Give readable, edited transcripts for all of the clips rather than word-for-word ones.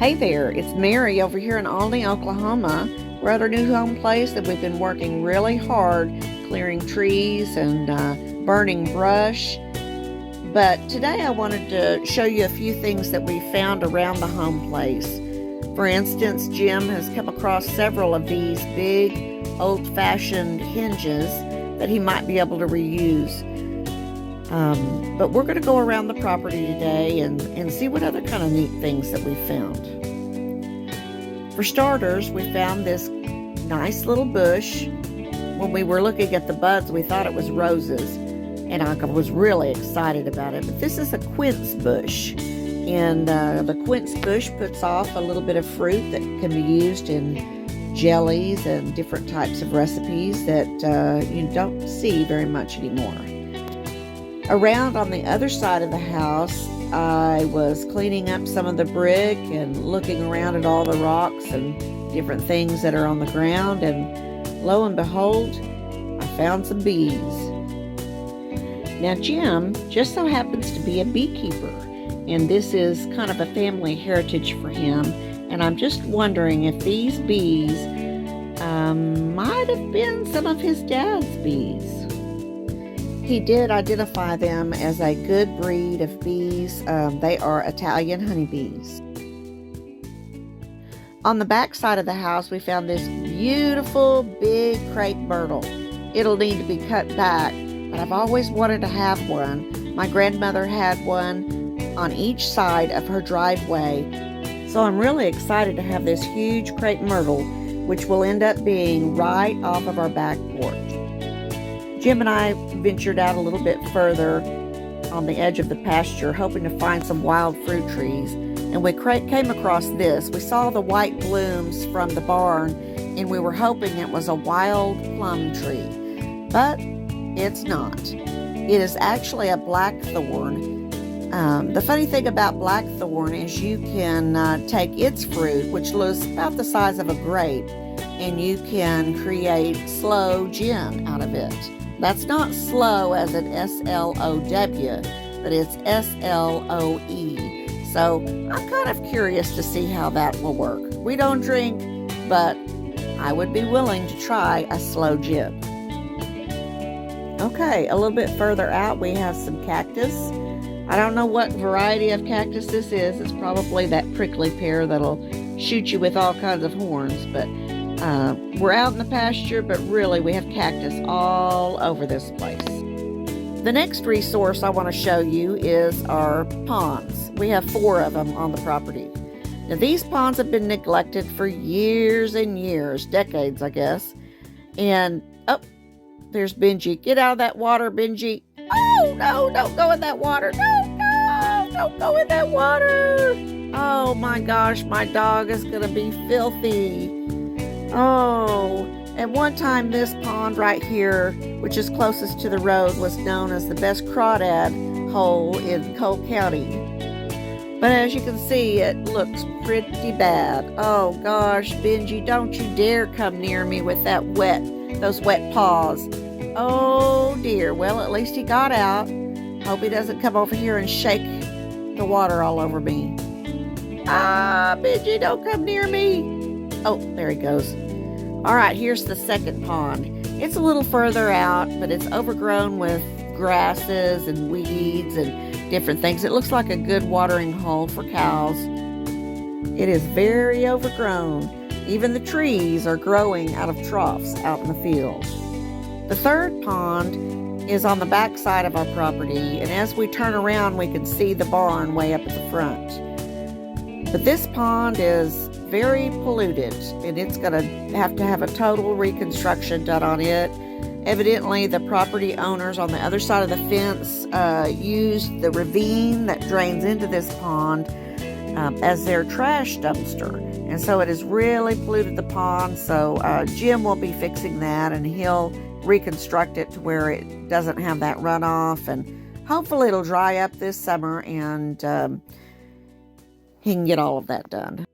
Hey there, it's Mary over here in Aldney, Oklahoma. We're at our new home place and we've been working really hard clearing trees and burning brush. But today I wanted to show you a few things that we found around the home place. For instance, Jim has come across several of these big old-fashioned hinges that he might be able to reuse. But we're going to go around the property today and see what other kind of neat things that we found. For starters, we found this nice little bush. When we were looking at the buds, we thought it was roses, and I was really excited about it. But this is a quince bush, and the quince bush puts off a little bit of fruit that can be used in jellies and different types of recipes that you don't see very much anymore. Around on the other side of the house, I was cleaning up some of the brick and looking around at all the rocks and different things that are on the ground, and lo and behold, I found some bees. Now Jim just so happens to be a beekeeper, and this is kind of a family heritage for him, and I'm just wondering if these bees might have been some of his dad's bees. He did identify them as a good breed of bees. They are Italian honeybees. On the back side of the house, we found this beautiful big crepe myrtle. It'll need to be cut back, but I've always wanted to have one. My grandmother had one on each side of her driveway. So I'm really excited to have this huge crepe myrtle, which will end up being right off of our back porch. Jim and I ventured out a little bit further on the edge of the pasture, hoping to find some wild fruit trees, and we came across this. We saw the white blooms from the barn, and we were hoping it was a wild plum tree, but it's not. It is actually a blackthorn. The funny thing about blackthorn is you can take its fruit, which looks about the size of a grape, and you can create sloe gin out of it. That's not slow as in S-L-O-W, but it's S-L-O-E. So I'm kind of curious to see how that will work. We don't drink, but I would be willing to try a sloe gin. Okay, a little bit further out we have some cactus. I don't know what variety of cactus this is. It's probably that prickly pear that'll shoot you with all kinds of horns, but we're out in the pasture, but really we have cactus all over this place. The next resource I want to show you is our ponds. We have 4 of them on the property. Now these ponds have been neglected for years and years, decades I guess. And, oh, there's Benji. Get out of that water, Benji. Oh, no, don't go in that water. No, don't go in that water. Oh my gosh, my dog is going to be filthy. Oh, and one time this pond right here, which is closest to the road, was known as the best crawdad hole in Cole County. But as you can see, it looks pretty bad. Oh gosh, Benji, don't you dare come near me with those wet paws. Oh dear, well at least he got out. Hope he doesn't come over here and shake the water all over me. Ah, Benji, don't come near me. Oh, there he goes. All right, here's the second pond. It's a little further out, but it's overgrown with grasses and weeds and different things. It looks like a good watering hole for cows. It is very overgrown. Even the trees are growing out of troughs out in the field. The third pond is on the back side of our property, and as we turn around, we can see the barn way up at the front. But this pond is very polluted, and it's going to have a total reconstruction done on it. Evidently, the property owners on the other side of the fence used the ravine that drains into this pond as their trash dumpster. And so it has really polluted the pond. So Jim will be fixing that, and he'll reconstruct it to where it doesn't have that runoff. And hopefully it'll dry up this summer, and he can get all of that done.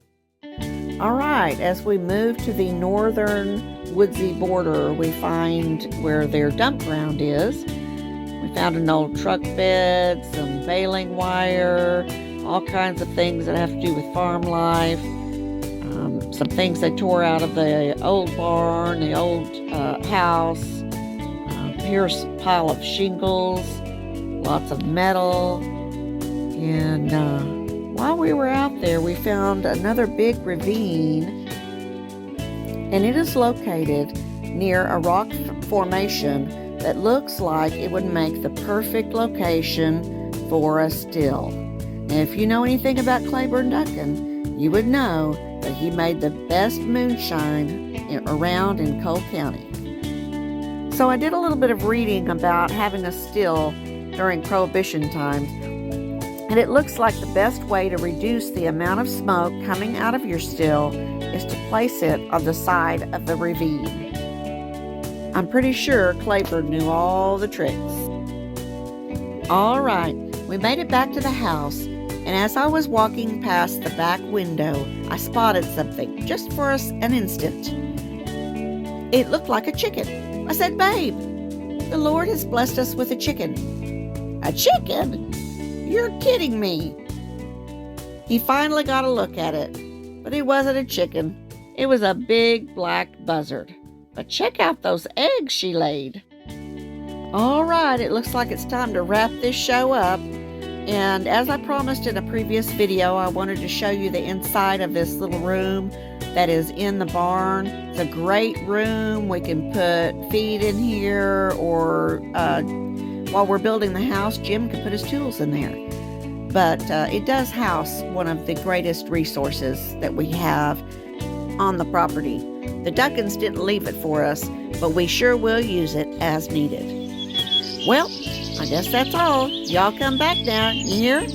All right, as we move to the northern woodsy border, we find where their dump ground is. We found an old truck bed, some baling wire, all kinds of things that have to do with farm life. Some things they tore out of the old barn, the old house. Here's a pile of shingles, lots of metal. And while we were out there, we found another big ravine, and it is located near a rock formation that looks like it would make the perfect location for a still. And if you know anything about Claiborne Duncan, you would know that he made the best moonshine around in Cole County. So I did a little bit of reading about having a still during Prohibition times, and it looks like the best way to reduce the amount of smoke coming out of your still is to place it on the side of the ravine. I'm pretty sure Claiborne knew all the tricks. All right, we made it back to the house, and as I was walking past the back window, I spotted something just for an instant. It looked like a chicken. I said, "Babe, the Lord has blessed us with a chicken." "A chicken? You're kidding me." He finally got a look at it, but it wasn't a chicken. It was a big black buzzard. But check out those eggs she laid. All right, it looks like it's time to wrap this show up. And as I promised in a previous video, I wanted to show you the inside of this little room that is in the barn. It's a great room. We can put feed in here, or while we're building the house, Jim can put his tools in there. But it does house one of the greatest resources that we have on the property. The Duncans didn't leave it for us, but we sure will use it as needed. Well, I guess that's all. Y'all come back now, you hear?